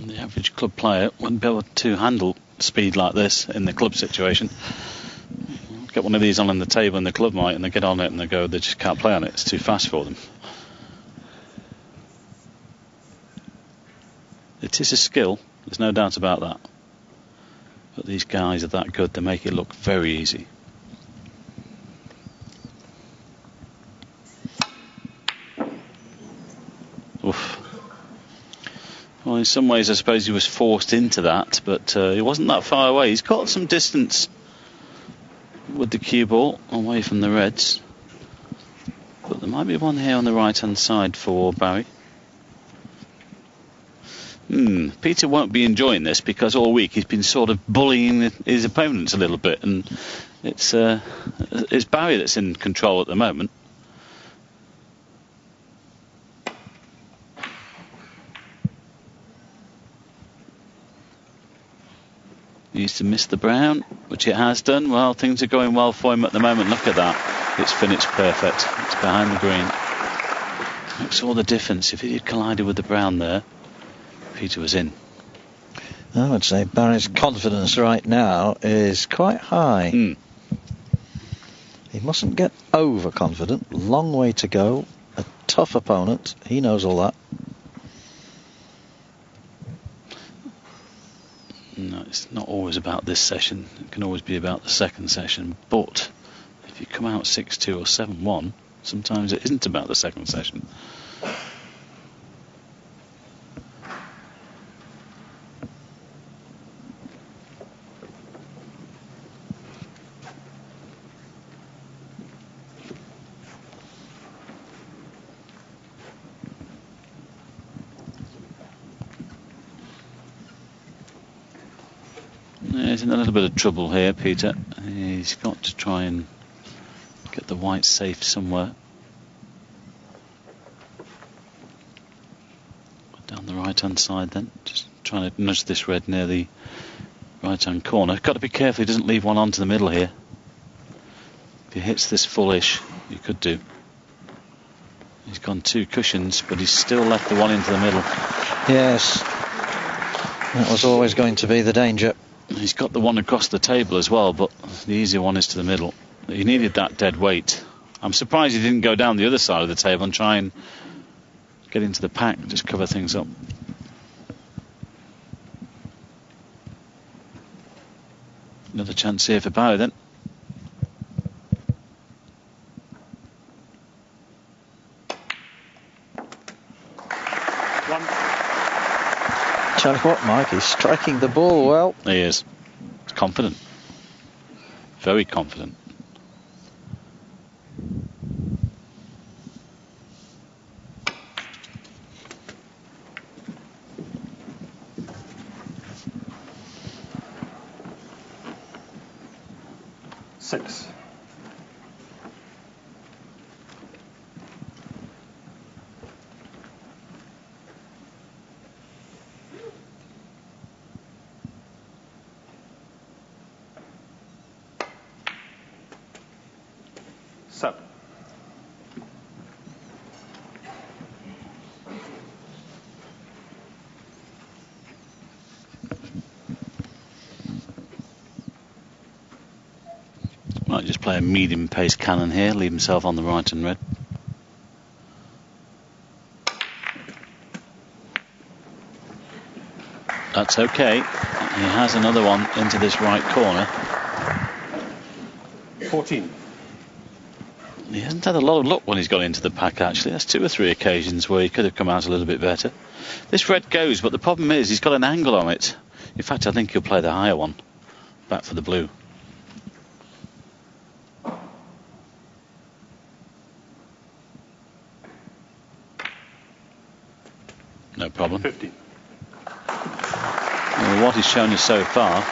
The average club player wouldn't be able to handle speed like this in the club situation. Get one of these on the table in the club might, and they get on it and they just can't play on it. It's too fast for them. It is a skill, there's no doubt about that. But these guys are that good, they make it look very easy. Oof. Well, in some ways I suppose he was forced into that, but he wasn't that far away. He's got some distance with the cue ball away from the Reds. But there might be one here on the right hand side for Barry. Peter won't be enjoying this because all week he's been sort of bullying his opponents a little bit, and it's Barry that's in control at the moment. He used to miss the brown, which it has done. Well, things are going well for him at the moment. Look at that. It's finished perfect. It's behind the green. Makes all the difference. If he had collided with the brown there, Peter was in. I would say Barry's confidence right now is quite high. He mustn't get overconfident. Long way to go. A tough opponent. He knows all that. No, it's not always about this session. It can always be about the second session. But if you come out 6-2 or 7-1, sometimes it isn't about the second session. He's in a little bit of trouble here, Peter. He's got to try and get the white safe somewhere. Down the right hand side then, just trying to nudge this red near the right hand corner. Got to be careful he doesn't leave one onto the middle here. If he hits this fullish, he could do. He's gone 2 cushions, but he's still left the one into the middle. Yes, that was always going to be the danger. He's got the one across the table as well, but the easier one is to the middle. He needed that dead weight. I'm surprised he didn't go down the other side of the table and try and get into the pack, just cover things up. Another chance here for Barry then. Tell you what, Mike, he's striking the ball well. He is. He's confident. Very confident. Six. Seven. Might just play a medium pace cannon here, leave himself on the right and red. That's okay. He has another one into this right corner. 14. He hasn't had a lot of luck when he's gone into the pack, actually. That's 2 or 3 occasions where he could have come out a little bit better. This red goes, but the problem is he's got an angle on it. In fact, I think he'll play the higher one. Back for the blue. No problem. 50. Well, what he's shown us so far,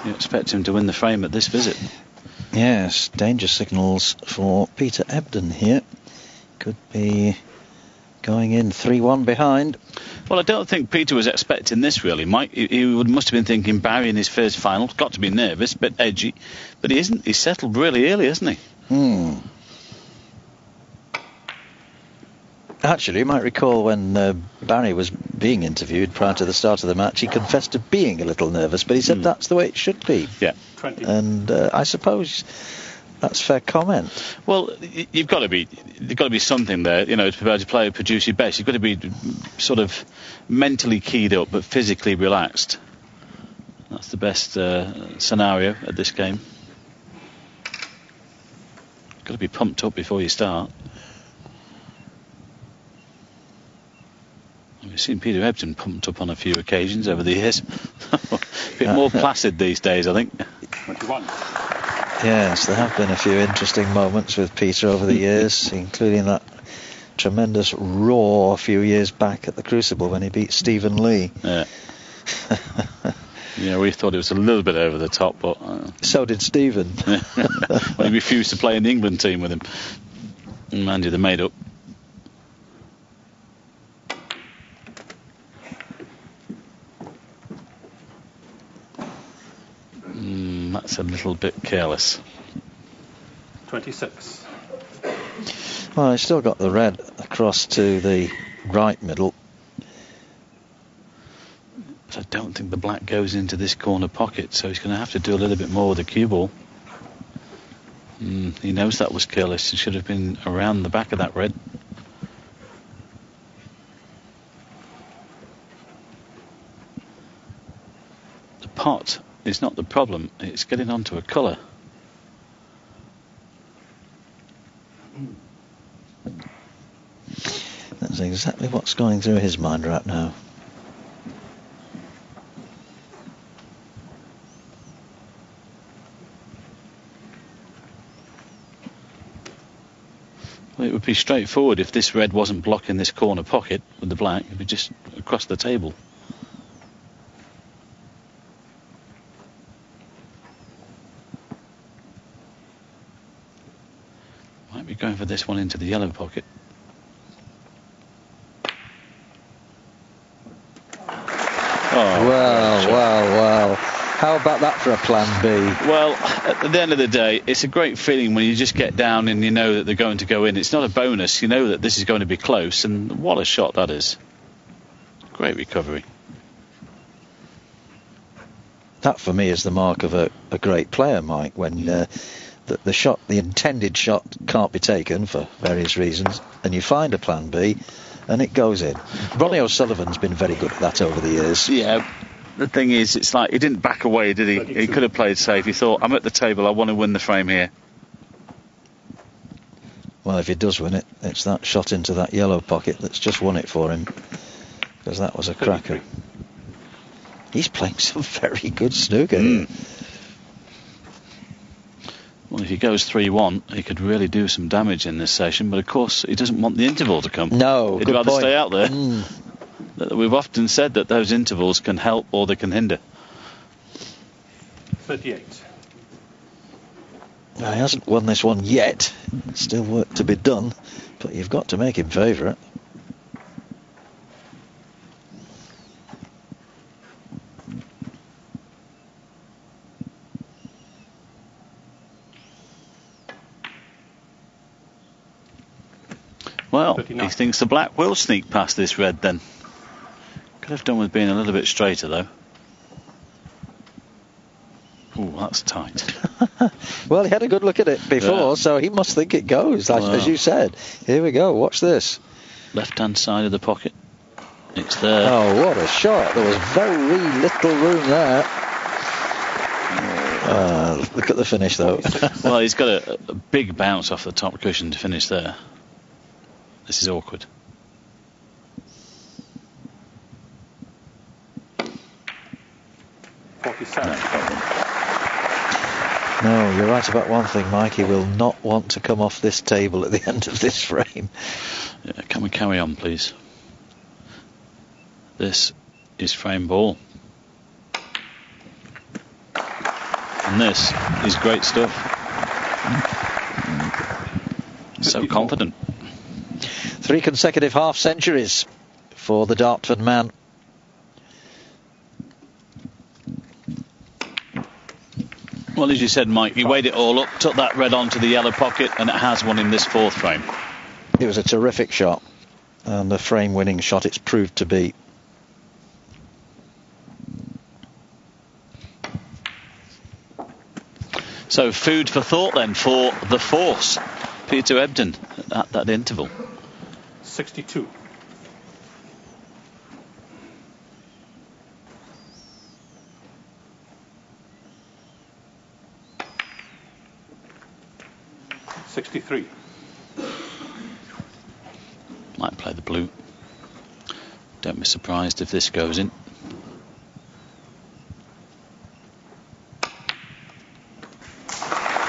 you expect him to win the frame at this visit. Yes, danger signals for Peter Ebdon here. Could be going in 3-1 behind. Well, I don't think Peter was expecting this, really, Mike. He must have been thinking Barry in his first final. Got to be nervous, a bit edgy. But he isn't. He's settled really early, hasn't he? Actually, you might recall when Barry was being interviewed prior to the start of the match, he confessed to being a little nervous, but he said that's the way it should be. Yeah. 20. And I suppose that's fair comment. Well, there's got to be something there, to be able to play, produce your best. You've got to be sort of mentally keyed up, but physically relaxed. That's the best scenario at this game. Got to be pumped up before you start. We've seen Peter Ebdon pumped up on a few occasions over the years. A bit more placid these days, I think. 21. Yes, there have been a few interesting moments with Peter over the years, including that tremendous roar a few years back at the Crucible when he beat Stephen Lee. Yeah. Yeah, we thought it was a little bit over the top, but... So did Stephen. Well, he refused to play in the England team with him. And mind you, they made up. That's a little bit careless. 26. Well, he's still got the red across to the right middle. But I don't think the black goes into this corner pocket, so he's going to have to do a little bit more with the cue ball. He knows that was careless. It should have been around the back of that red. The pot is not the problem, it's getting onto a colour. That's exactly what's going through his mind right now. Well, it would be straightforward if this red wasn't blocking this corner pocket with the black. It would be just across the table. Might be going for this one into the yellow pocket. Well. How about that for a plan B? Well, at the end of the day, it's a great feeling when you just get down and you know that they're going to go in. It's not a bonus. You know that this is going to be close, and what a shot that is. Great recovery. That, for me, is the mark of a great player, Mike, when the shot, the intended shot, can't be taken for various reasons, and you find a plan B, and it goes in. Ronnie O'Sullivan's been very good at that over the years. Yeah. The thing is, it's like he didn't back away, did he? He could have played safe. He thought, I'm at the table, I want to win the frame here. Well, if he does win it, it's that shot into that yellow pocket that's just won it for him, because that was a cracker. He's playing some very good snooker here. Well, if he goes 3-1, he could really do some damage in this session, but of course he doesn't want the interval to come. No, he'd rather stay out there. We've often said that those intervals can help or they can hinder. 38. Now, he hasn't won this one yet. Still work to be done, but you've got to make him favourite. Well, 39. he thinks the black will sneak past this red then. Could have done with being a little bit straighter though. Ooh, that's tight. Well, he had a good look at it before, so he must think it goes, as you said. Here we go, watch this. Left-hand side of the pocket. It's there. Oh, what a shot. There was very little room there. Look at the finish, though. Well, he's got a big bounce off the top cushion to finish there. This is awkward. No, you're right about one thing, Mike. He will not want to come off this table at the end of this frame. Yeah, can we carry on, please? This is frame ball. And this is great stuff. So confident. 3 consecutive half centuries for the Dartford man. Well, as you said, Mike, he weighed it all up, took that red onto the yellow pocket, and it has won in this fourth frame. It was a terrific shot. and the frame-winning shot it's proved to be. So food for thought then for the force, Peter Ebdon at that interval. 62. 63. Might play the blue. Don't be surprised if this goes in.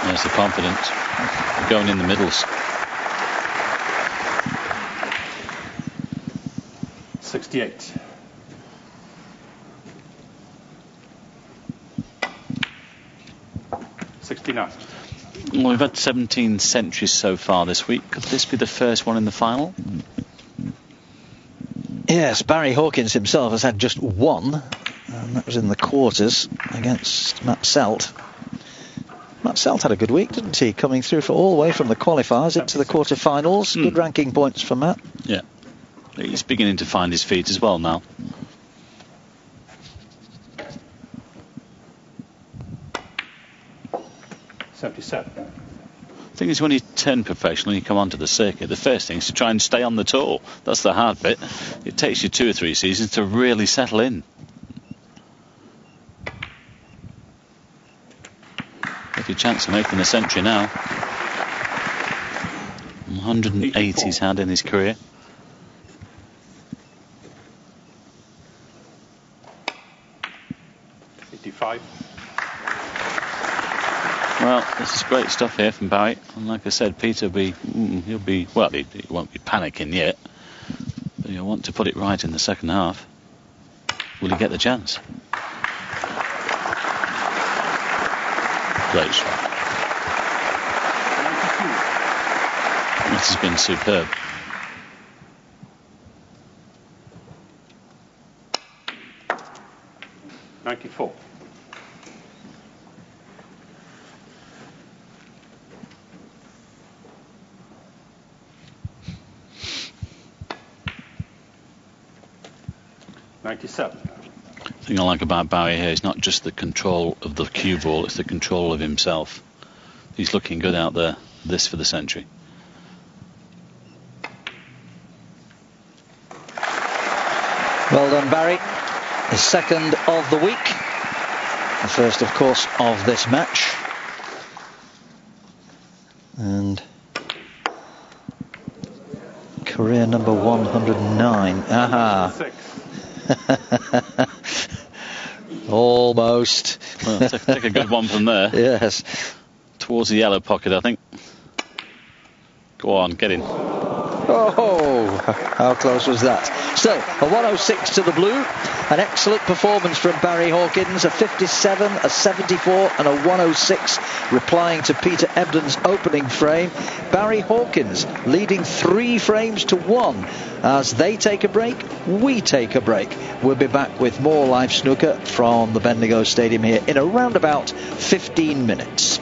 There's the confidence. Going in the middles. 68. Well, we've had 17 centuries so far this week. Could this be the first one in the final? Yes, Barry Hawkins himself has had just one, and that was in the quarters against Matt Selt. Matt Selt had a good week, didn't he? Coming through for all the way from the qualifiers into the quarterfinals. Good ranking points for Matt. Yeah, he's beginning to find his feet as well now. The thing is, when you turn professional and you come onto the circuit, the first thing is to try and stay on the tour. That's the hard bit. It takes you 2 or 3 seasons to really settle in. Have your chance of making the century now. 108 he's had in his career. Well, this is great stuff here from Barry, and like I said, Peter he won't be panicking yet, but he'll want to put it right in the second half. Will he get the chance? Great shot. This has been superb. .94. .97. The thing I like about Barry here is not just the control of the cue ball, it's the control of himself. He's looking good out there. This for the century. Well done, Barry. The second of the week. The first, of course, of this match. And career number 109. Aha. Almost. Well, take a good one from there. Yes. Towards the yellow pocket, I think. Go on, get in. Oh, how close was that? Still, a 106 to the blue. An excellent performance from Barry Hawkins. A 57, a 74 and a 106, replying to Peter Ebdon's opening frame. Barry Hawkins leading 3 frames to 1. As they take a break, we take a break. We'll be back with more live snooker from the Bendigo Stadium here in around about 15 minutes.